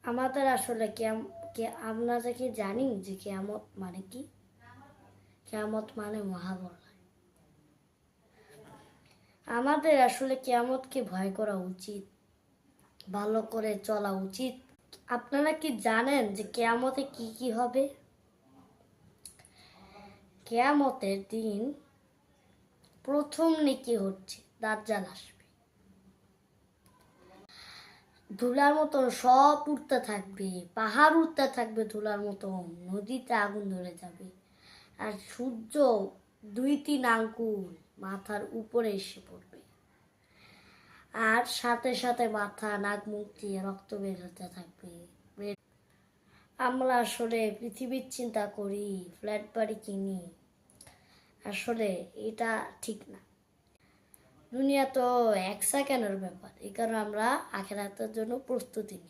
আমাদের আসলে আপনারা কি জানি যে কিয়ামত মানে কি? কিয়ামত মানে মহালয়া। আমাদের আসলে কিয়ামতকে ভয় করা উচিত, ভালো করে চলা উচিত। আপনারা কি জানেন যে কিয়ামতে কি কি হবে? কিয়ামতের দিন প্রথম নেকি হচ্ছে দাজ্জাল আসবে। ধুলার মতন সব উঠতে থাকবে, পাহাড় উঠতে থাকবে ধুলার মতন, নদীতে আগুন ধরে যাবে। আর সূর্য 2-3 আঙ্গুল মাথার উপরে এসে পড়বে। আর সাথে সাথে মাথা, নাক, মুখ দিয়ে রক্ত বের হতে থাকবে। আমরা আসলে পৃথিবীর চিন্তা করি, ফ্ল্যাট বাড়ি কিনি, আসলে এটা ঠিক না। দুনিয়া তো এক সেকেন্ডের ব্যাপার, এই কারণে আমরা আখিরাতের জন্য প্রস্তুতি নিই।